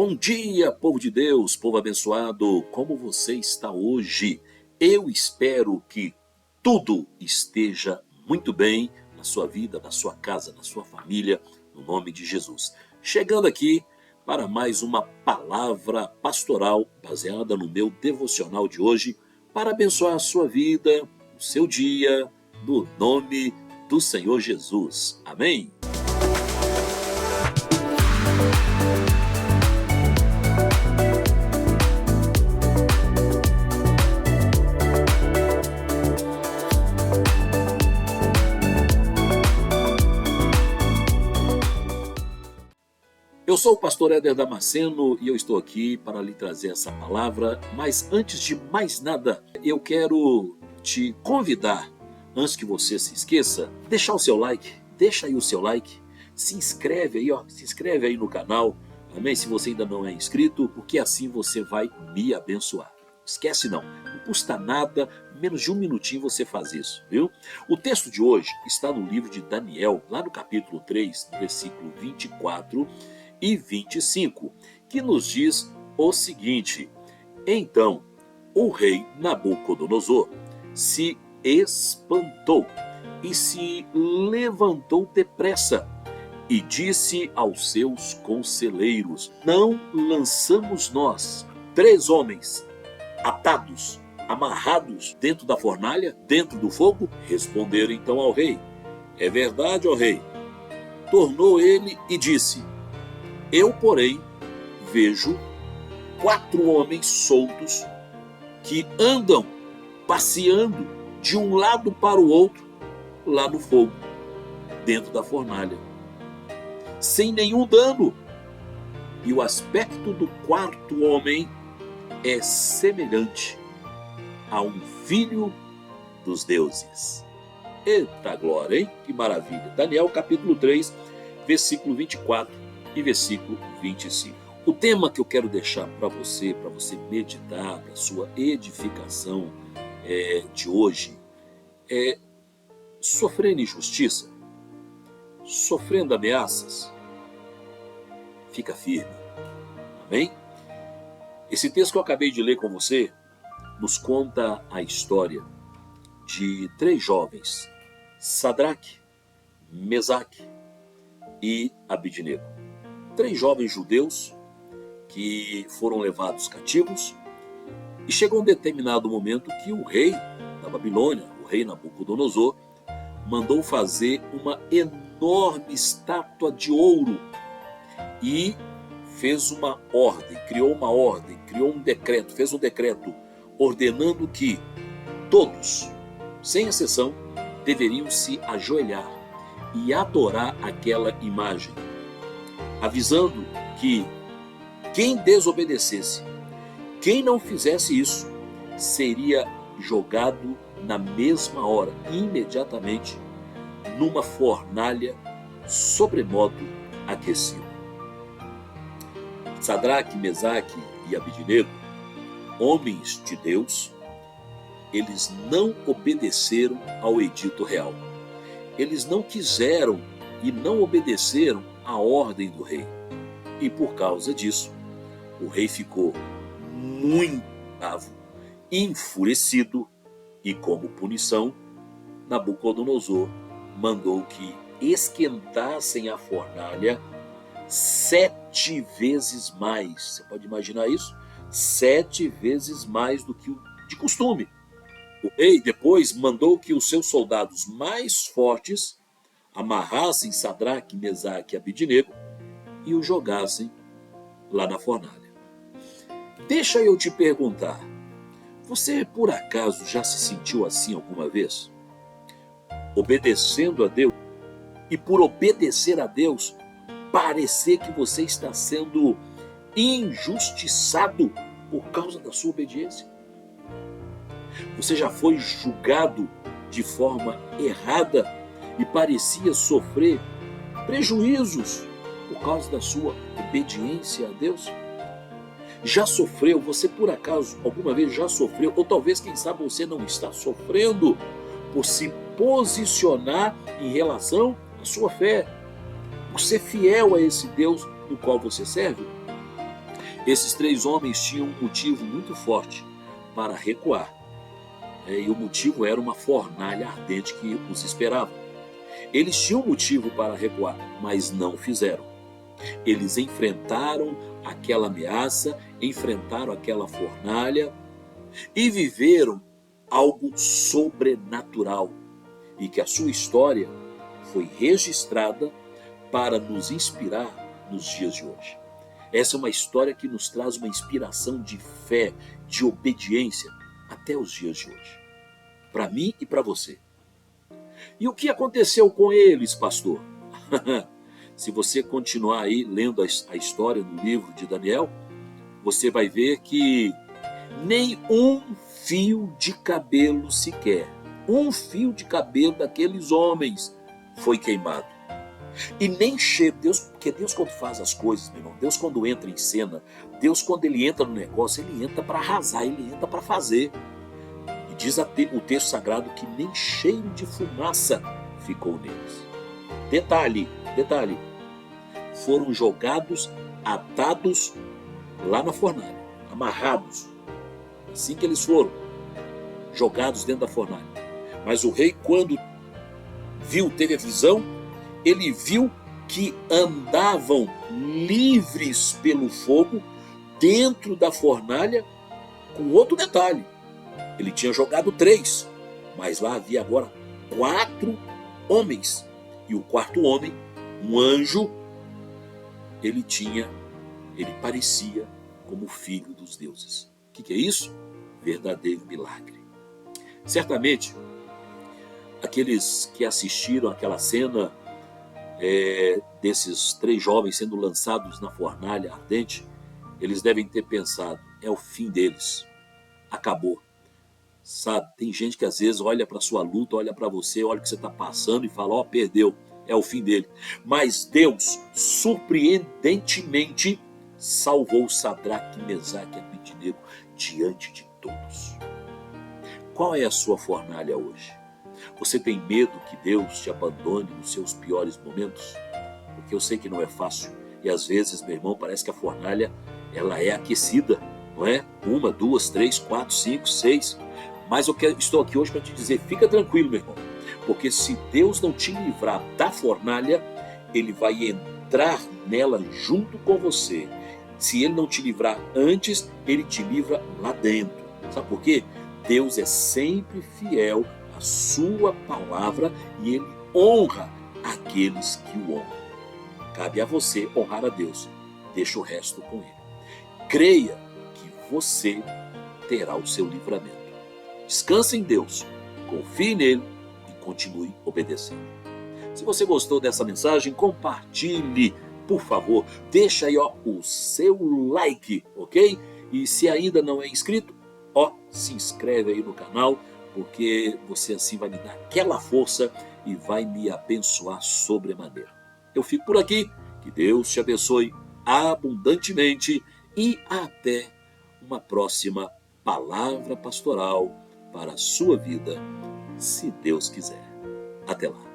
Bom dia, povo de Deus, povo abençoado, como você está hoje? Eu espero que tudo esteja muito bem na sua vida, na sua casa, na sua família, no nome de Jesus. Chegando aqui para mais uma palavra pastoral baseada no meu devocional de hoje, para abençoar a sua vida, o seu dia, no nome do Senhor Jesus. Amém? Eu sou o pastor Éder Damasceno e eu estou aqui para lhe trazer essa palavra, mas antes de mais nada, eu quero te convidar, antes que você se esqueça, deixar o seu like, deixa aí o seu like, se inscreve aí no canal, amém? Se você ainda não é inscrito, porque assim você vai me abençoar. Esquece não custa nada, menos de um minutinho você faz isso, viu? O texto de hoje está no livro de Daniel, lá no capítulo 3, versículo 24 e 25, que nos diz o seguinte: Então o rei Nabucodonosor se espantou e se levantou depressa e disse aos seus conselheiros: Não lançamos nós 3 homens atados, amarrados dentro da fornalha, dentro do fogo? Responderam então ao rei: É verdade, ó rei. Tornou ele e disse: Eu, porém, vejo 4 homens soltos que andam passeando de um lado para o outro lá no fogo, dentro da fornalha, sem nenhum dano. E o aspecto do 4º homem é semelhante a um filho dos deuses. Eita glória, hein? Que maravilha. Daniel capítulo 3, versículo 24 e versículo 25. O tema que eu quero deixar para você meditar, para sua edificação de hoje, é sofrendo injustiça, sofrendo ameaças, fica firme. Amém? Esse texto que eu acabei de ler com você nos conta a história de 3 jovens, Sadraque, Mesaque e Abidnego. 3 jovens judeus que foram levados cativos, e chegou um determinado momento que o rei da Babilônia, o rei Nabucodonosor, mandou fazer uma enorme estátua de ouro e fez uma ordem, criou um decreto, fez um decreto ordenando que todos, sem exceção, deveriam se ajoelhar e adorar aquela imagem, avisando que quem desobedecesse, quem não fizesse isso, seria jogado na mesma hora, imediatamente, numa fornalha sobremodo aquecida. Sadraque, Mesaque e Abidnego, homens de Deus, eles não obedeceram ao edito real. Eles não quiseram e não obedeceram à ordem do rei. E por causa disso, o rei ficou muito bravo, enfurecido, e como punição, Nabucodonosor mandou que esquentassem a fornalha 7 vezes mais. Você pode imaginar isso? 7 vezes mais do que o de costume. O rei depois mandou que os seus soldados mais fortes amarrassem Sadraque, Mesaque e Abidnego e o jogassem lá na fornalha. Deixa eu te perguntar, você por acaso já se sentiu assim alguma vez? Obedecendo a Deus, e por obedecer a Deus, parecer que você está sendo injustiçado por causa da sua obediência? Você já foi julgado de forma errada e parecia sofrer prejuízos por causa da sua obediência a Deus? Já sofreu? Você por acaso alguma vez já sofreu? Ou talvez, quem sabe, você não está sofrendo por se posicionar em relação à sua fé, por ser fiel a esse Deus no qual você serve? Esses 3 homens tinham um motivo muito forte para recuar. E o motivo era uma fornalha ardente que os esperava. Eles tinham motivo para recuar, mas não fizeram. Eles enfrentaram aquela ameaça, enfrentaram aquela fornalha e viveram algo sobrenatural. E que a sua história foi registrada para nos inspirar nos dias de hoje. Essa é uma história que nos traz uma inspiração de fé, de obediência, até os dias de hoje. Para mim e para você. E o que aconteceu com eles, pastor? Se você continuar aí lendo a história no livro de Daniel, você vai ver que nem um fio de cabelo sequer, um fio de cabelo daqueles homens foi queimado. E nem cheiro, porque Deus quando faz as coisas, meu irmão, Deus quando entra em cena, Deus quando ele entra no negócio, ele entra para arrasar, ele entra para fazer. E diz o texto sagrado que nem cheiro de fumaça ficou neles. Detalhe, foram jogados, atados lá na fornalha, amarrados. Assim que eles foram jogados dentro da fornalha. Mas o rei, quando teve a visão, ele viu que andavam livres pelo fogo dentro da fornalha, com outro detalhe. Ele tinha jogado 3, mas lá havia agora 4 homens. E o 4º homem, um anjo, ele parecia como filho dos deuses. O que é isso? Verdadeiro milagre. Certamente, aqueles que assistiram aquela cena desses 3 jovens sendo lançados na fornalha ardente, eles devem ter pensado, é o fim deles, acabou. Sabe, tem gente que às vezes olha para a sua luta, olha para você, olha o que você está passando e fala, perdeu, é o fim dele. Mas Deus, surpreendentemente, salvou Sadraque, Mesaque e Abednego diante de todos. Qual é a sua fornalha hoje? Você tem medo que Deus te abandone nos seus piores momentos? Porque eu sei que não é fácil. E às vezes, meu irmão, parece que a fornalha ela é aquecida, não é? 1, 2, 3, 4, 5, 6. Mas estou aqui hoje para te dizer, fica tranquilo, meu irmão. Porque se Deus não te livrar da fornalha, Ele vai entrar nela junto com você. Se Ele não te livrar antes, Ele te livra lá dentro. Sabe por quê? Deus é sempre fiel à sua palavra e Ele honra aqueles que o honram. Cabe a você honrar a Deus. Deixa o resto com Ele. Creia que você terá o seu livramento. Descanse em Deus, confie nele e continue obedecendo. Se você gostou dessa mensagem, compartilhe, por favor. Deixa aí o seu like, ok? E se ainda não é inscrito, se inscreve aí no canal, porque você assim vai me dar aquela força e vai me abençoar sobremaneira. Eu fico por aqui, que Deus te abençoe abundantemente e até uma próxima palavra pastoral para a sua vida, se Deus quiser. Até lá.